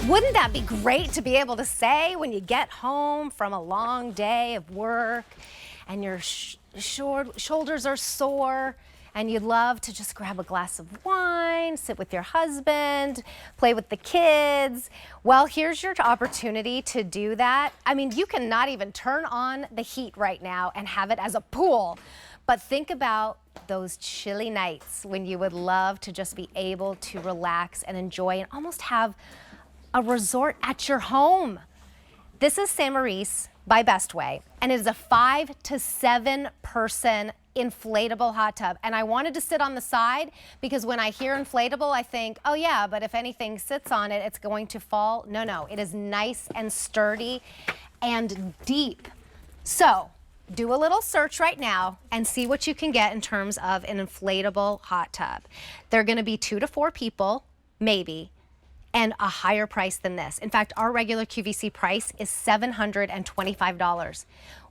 Wouldn't that be great to be able to say when you get home from a long day of work and your shoulders are sore and you'd love to just grab a glass of wine, sit with your husband, play with the kids? Well, here's your opportunity to do that. I mean, you can not even turn on the heat right now and have it as a pool. But think about those chilly nights when you would love to just be able to relax and enjoy and almost have a resort at your home. This is St. Moritz by Bestway, and it is a 5 to 7 person inflatable hot tub. And I wanted to sit on the side because when I hear inflatable, I think, oh yeah, but if anything sits on it, it's going to fall. No, no, it is nice and sturdy and deep. So do a little search right now and see what you can get in terms of an inflatable hot tub. They're gonna be 2 to 4 people, maybe, and a higher price than this. In fact, our regular QVC price is $725.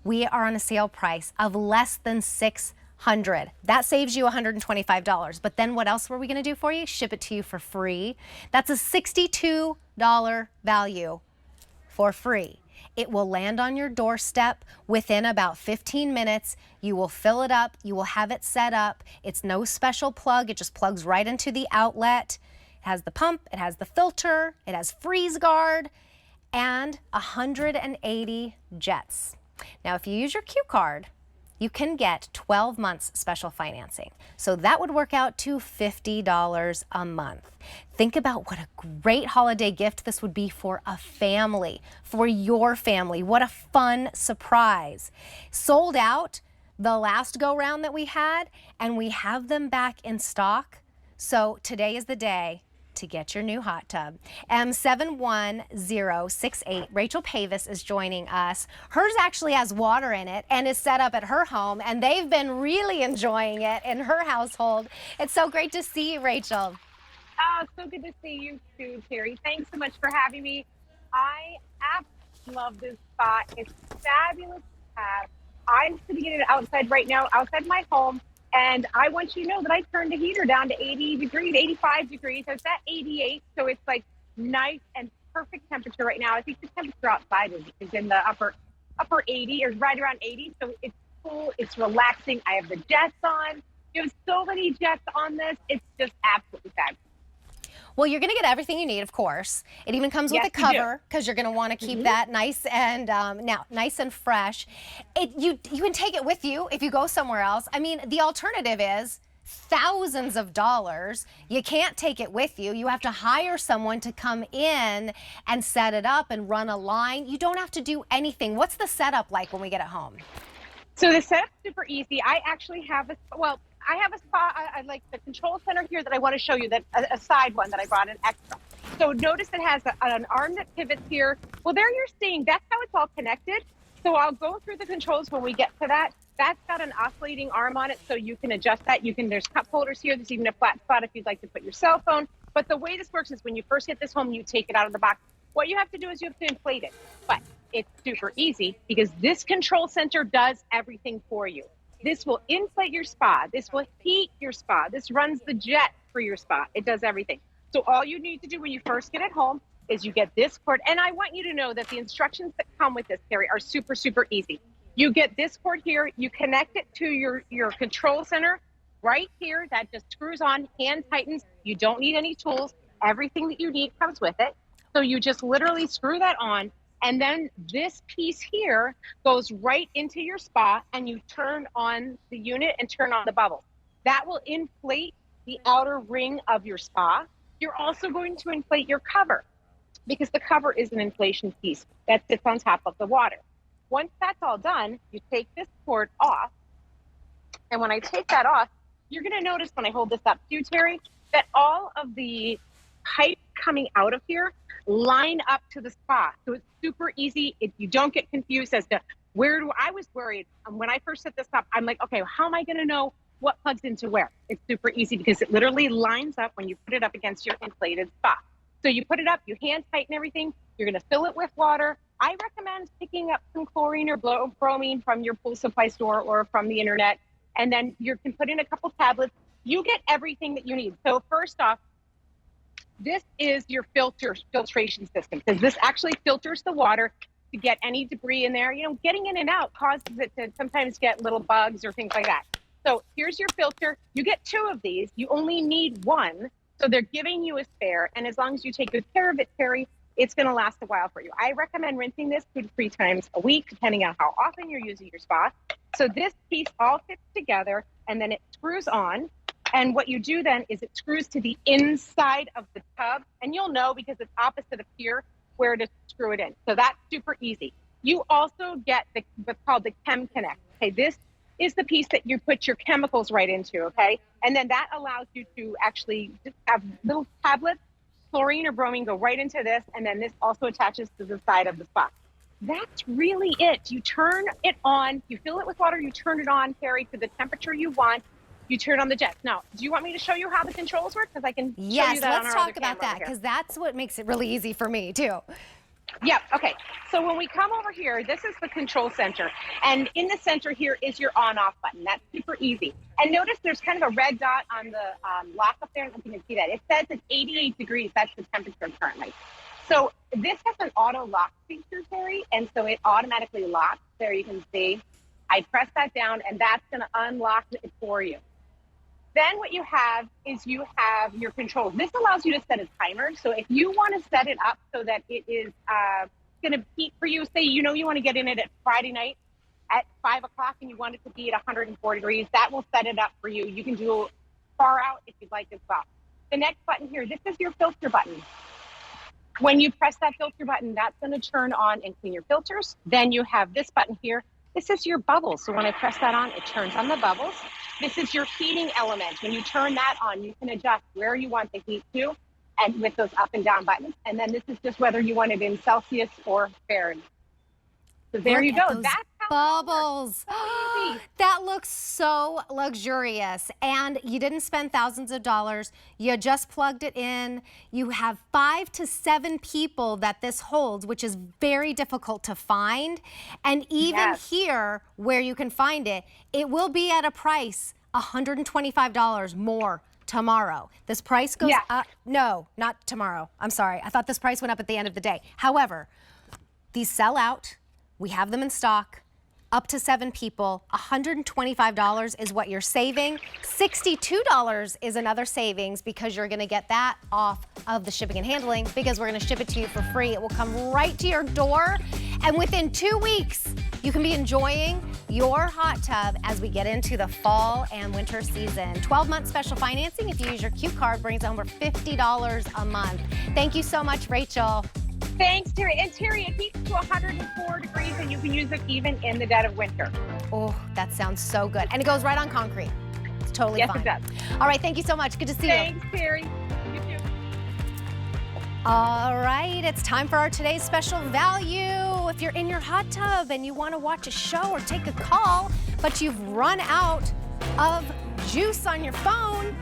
We are on a sale price of less than $600. That saves you $125. But then what else were we gonna do for you? Ship it to you for free. That's a $62 value for free. It will land on your doorstep within about 15 minutes. You will fill it up, you will have it set up. It's no special plug, it just plugs right into the outlet. It has the pump, it has the filter, it has freeze guard, and 180 jets. Now, if you use your Q card, you can get 12 months special financing. So that would work out to $50 a month. Think about what a great holiday gift this would be for a family, for your family. What a fun surprise. Sold out the last go round that we had, and we have them back in stock. So today is the day to get your new hot tub. M71068, Rachel Pavis is joining us. Hers actually has water in it and is set up at her home, and they've been really enjoying it in her household. It's so great to see you, Rachel. Oh, so good to see you too, Terry. Thanks so much for having me. I absolutely love this spot. It's fabulous to have. I'm sitting in it outside right now, outside my home. And I want you to know that I turned the heater down to 80 degrees, 85 degrees. So it's at 88. So it's like nice and perfect temperature right now. I think the temperature outside is in the upper 80 or right around 80. So it's cool. It's relaxing. I have the jets on. You have so many jets on this. It's just absolutely fabulous. Well, you're going to get everything you need, of course. It even comes with a cover because you're going to want to keep that nice and nice and fresh. You can take it with you if you go somewhere else. I mean, the alternative is thousands of dollars. You can't take it with you. You have to hire someone to come in and set it up and run a line. You don't have to do anything. What's the setup like when we get it home? So the setup's super easy. I actually have I have a spot, I like the control center here that I want to show you, that a side one that I brought in extra. So notice it has an arm that pivots here. Well, there you're seeing, that's how it's all connected. So I'll go through the controls when we get to that. That's got an oscillating arm on it, so you can adjust that. There's cup holders here. There's even a flat spot if you'd like to put your cell phone. But the way this works is when you first get this home, you take it out of the box. What you have to do is you have to inflate it. But it's super easy because this control center does everything for you. This will inflate your spa. This will heat your spa. This runs the jet for your spa. It does everything. So all you need to do when you first get it home is you get this cord. And I want you to know that the instructions that come with this, Terry, are super, super easy. You get this cord here. You connect it to your control center right here. That just screws on, hand tightens. You don't need any tools. Everything that you need comes with it. So you just literally screw that on. And then this piece here goes right into your spa, and you turn on the unit and turn on the bubble. That will inflate the outer ring of your spa. You're also going to inflate your cover because the cover is an inflation piece that sits on top of the water. Once that's all done, you take this cord off. And when I take that off, you're going to notice when I hold this up to you, Terry, that all of the pipe coming out of here line up to the spa. So it's super easy. You don't get confused as to I was worried when I first set this up. I'm like, okay, how am I going to know what plugs into where? It's super easy because it literally lines up when you put it up against your inflated spa. So you put it up, you hand tighten everything. You're going to fill it with water. I recommend picking up some chlorine or bromine from your pool supply store or from the internet. And then you can put in a couple tablets. You get everything that you need. So first off, This is your filtration system, because this actually filters the water to get any debris in there. You know, getting in and out causes it to sometimes get little bugs or things like that. So here's your filter. You get 2 of these. You only need 1. So they're giving you a spare. And as long as you take good care of it, Terry, it's going to last a while for you. I recommend rinsing this 2 to 3 times a week, depending on how often you're using your spa. So this piece all fits together, and then it screws on. And what you do then is it screws to the inside of the tub, and you'll know because it's opposite of here where to screw it in. So that's super easy. You also get what's called the Chem Connector. Okay, this is the piece that you put your chemicals right into, okay? And then that allows you to actually just have little tablets, chlorine or bromine, go right into this, and then this also attaches to the side of the spa. That's really it. You turn it on, you fill it with water, you turn it on, Terry, to the temperature you want. You turn on the jets. Now, do you want me to show you how the controls work? Because I can show you that on our other camera. Yes, let's talk about that, because that's what makes it really easy for me, too. Yep, okay. So when we come over here, this is the control center. And in the center here is your on-off button. That's super easy. And notice there's kind of a red dot on the lock up there. I don't know if you can see that. It says it's 88 degrees. That's the temperature currently. So this has an auto lock feature, Terry, and so it automatically locks. There you can see. I press that down, and that's going to unlock it for you. Then what you have is you have your controls. This allows you to set a timer. So if you want to set it up so that it is going to heat for you, say you want to get in it at Friday night at 5 o'clock and you want it to be at 104 degrees, that will set it up for you. You can do far out if you'd like as well. The next button here, this is your filter button. When you press that filter button, that's going to turn on and clean your filters. Then you have this button here. This is your bubbles. So when I press that on, it turns on the bubbles. This is your heating element. When you turn that on, you can adjust where you want the heat to, and with those up and down buttons. And then this is just whether you want it in Celsius or Fahrenheit. So there you go. That's how bubbles. That looks so luxurious. And you didn't spend thousands of dollars. You just plugged it in. You have 5 to 7 people that this holds, which is very difficult to find. And even here, where you can find it, it will be at a price $125 more tomorrow. This price goes up. No, not tomorrow. I'm sorry. I thought this price went up at the end of the day. However, these sell out. We have them in stock. Up to 7 people, $125 is what you're saving. $62 is another savings because you're gonna get that off of the shipping and handling, because we're gonna ship it to you for free. It will come right to your door, and within 2 weeks, you can be enjoying your hot tub as we get into the fall and winter season. 12-month special financing if you use your Q card brings over $50 a month. Thank you so much, Rachel. Thanks, Terry. And Terry, it heats to 104 degrees, and you can use it even in the dead of winter. Oh, that sounds so good. And it goes right on concrete. It's totally fine. Yes, it does. All right, thank you so much. Good to see you. Thanks, Terry. You too. All right, it's time for our today's special value. If you're in your hot tub and you want to watch a show or take a call, but you've run out of juice on your phone,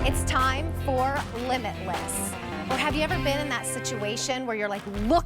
it's time for Limitless. Or have you ever been in that situation where you're like, look